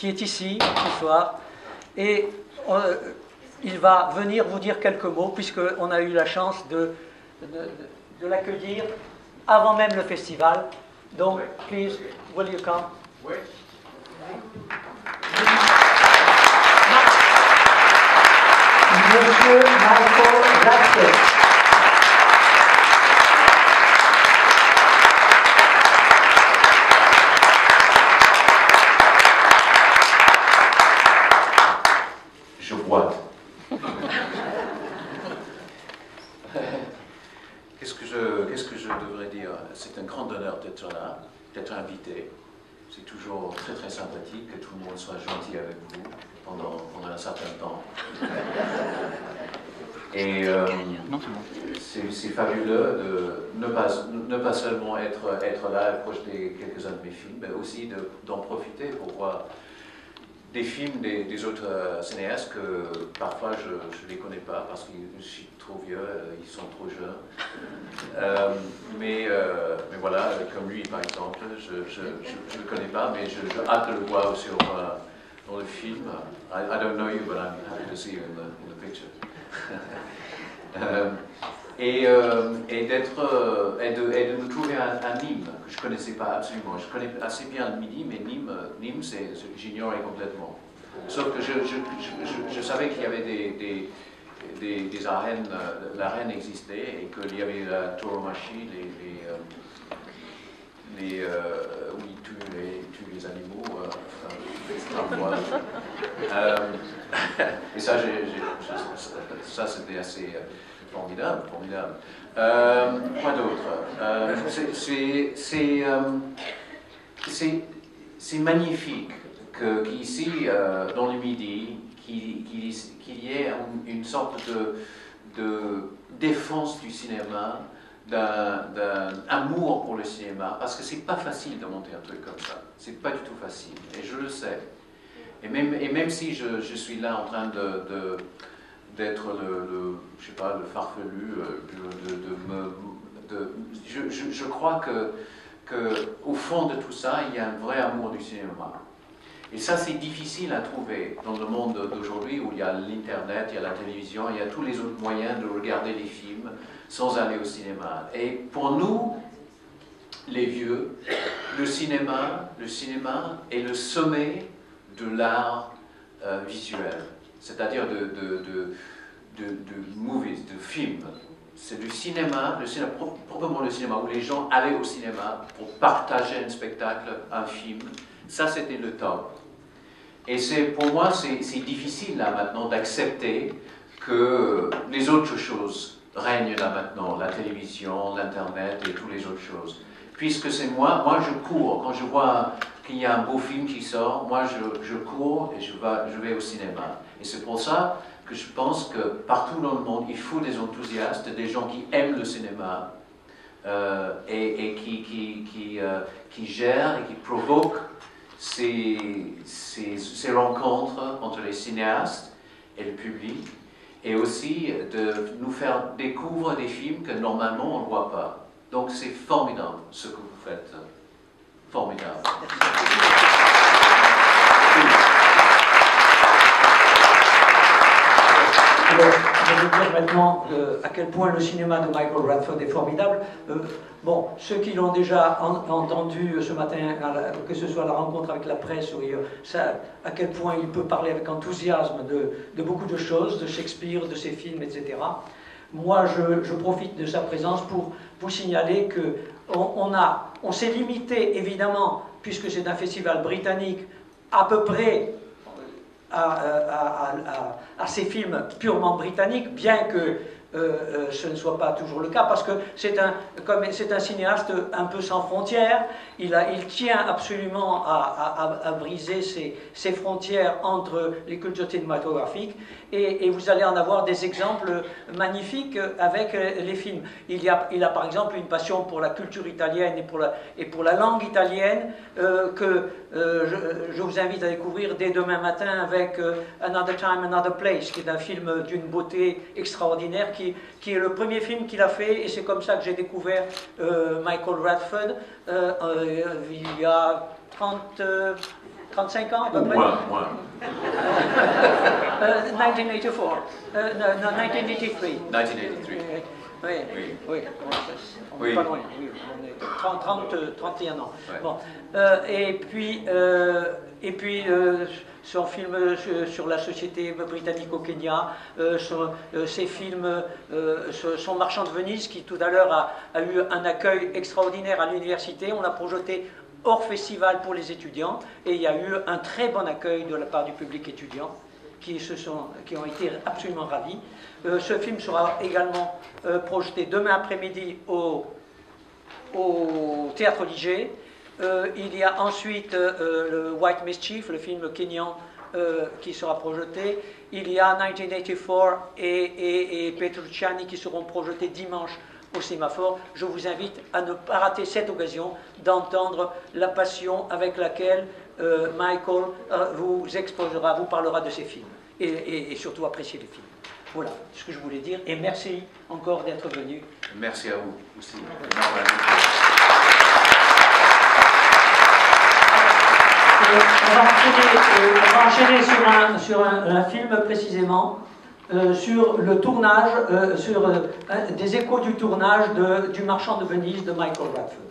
qui est ici ce soir. Et il va venir vous dire quelques mots, puisqu'on a eu la chance de l'accueillir avant même le festival. Donc, please, will you come? Oui. Monsieur Michael Radford. Je boite. Qu'est-ce que je devrais dire? C'est un grand honneur d'être là, d'être invité. C'est toujours très très sympathique que tout le monde soit gentil avec vous pendant un certain temps. Et c'est fabuleux de ne pas seulement être là et projeter quelques-uns de mes films, mais aussi d'en profiter pour voir des films des autres cinéastes que parfois je ne les connais pas parce que je suis trop vieux, ils sont trop jeunes. Mais voilà, comme lui par exemple, je ne le connais pas, mais je hâte de le voir dans le film. I don't know you, but I'm happy to see you in the picture. Et de nous trouver à Nîmes, que je ne connaissais pas absolument. Je connais assez bien le Midi, mais Nîmes j'ignorais complètement. Sauf que je savais qu'il y avait des arènes, l'arène existait, et qu'il y avait la tauromachie, où ils tuent les animaux, et ça c'était assez formidable. Quoi d'autre? C'est magnifique qu'ici, dans le Midi, qu'il y ait une sorte de défense du cinéma, d'un amour pour le cinéma, parce que c'est pas facile de monter un truc comme ça. C'est pas du tout facile, et je le sais. Et même si je suis là en train d'être je sais pas, le farfelu, je crois que au fond de tout ça, il y a un vrai amour du cinéma. Et ça, c'est difficile à trouver dans le monde d'aujourd'hui où il y a l'Internet, il y a la télévision, il y a tous les autres moyens de regarder les films sans aller au cinéma. Et pour nous, les vieux, le cinéma est le sommet de l'art visuel, c'est-à-dire de movies, de films. C'est le cinéma, proprement le cinéma, où les gens allaient au cinéma pour partager un spectacle, un film. Ça, c'était le top. Et pour moi, c'est difficile là maintenant d'accepter que les autres choses règnent là maintenant, la télévision, l'Internet et toutes les autres choses. Puisque c'est moi je cours, quand je vois qu'il y a un beau film qui sort, moi je cours et je vais au cinéma. Et c'est pour ça que je pense que partout dans le monde, il faut des enthousiastes, des gens qui aiment le cinéma et qui gèrent et qui provoquent ces rencontres entre les cinéastes et le public, et aussi de nous faire découvrir des films que normalement on ne voit pas. Donc c'est formidable ce que vous faites. Formidable. Alors, je vais dire maintenant à quel point le cinéma de Michael Radford est formidable. Bon, ceux qui l'ont déjà entendu ce matin, que ce soit à la rencontre avec la presse, ou à quel point il peut parler avec enthousiasme de beaucoup de choses, de Shakespeare, de ses films, etc. Moi, je profite de sa présence pour vous signaler qu'on s'est limité, évidemment, puisque c'est un festival britannique, à peu près à ces films purement britanniques, bien que ce ne soit pas toujours le cas, parce que c'est un cinéaste un peu sans frontières. Il tient absolument à briser ces frontières entre les cultures cinématographiques, et vous allez en avoir des exemples magnifiques avec les films. Il a par exemple une passion pour la culture italienne et pour la langue italienne que je vous invite à découvrir dès demain matin avec Another Time, Another Place, qui est un film d'une beauté extraordinaire, qui est le premier film qu'il a fait, et c'est comme ça que j'ai découvert Michael Radford il y a 35 ans à peu près. Moins. 1984. No, 1983. 1983. Oui. On n'est pas loin. Oui, on est 31 ans. Ouais. Bon. Et puis son film sur la société britannique au Kenya, ses films, son Marchand de Venise, qui tout à l'heure a eu un accueil extraordinaire à l'université. On l'a projeté hors festival pour les étudiants, et il y a eu un très bon accueil de la part du public étudiant, qui ont été absolument ravis. Ce film sera également projeté demain après-midi au Théâtre Liger. Il y a ensuite le White Mischief, le film kényan, qui sera projeté. Il y a 1984 et Petrucciani qui seront projetés dimanche au Sémaphore. Je vous invite à ne pas rater cette occasion d'entendre la passion avec laquelle Michael vous exposera, vous parlera de ses films et surtout apprécier les films. Voilà ce que je voulais dire, et merci encore d'être venu. Merci à vous aussi. On va enchaîner sur un film précisément, sur le tournage, sur des échos du tournage du Marchand de Venise de Michael Radford.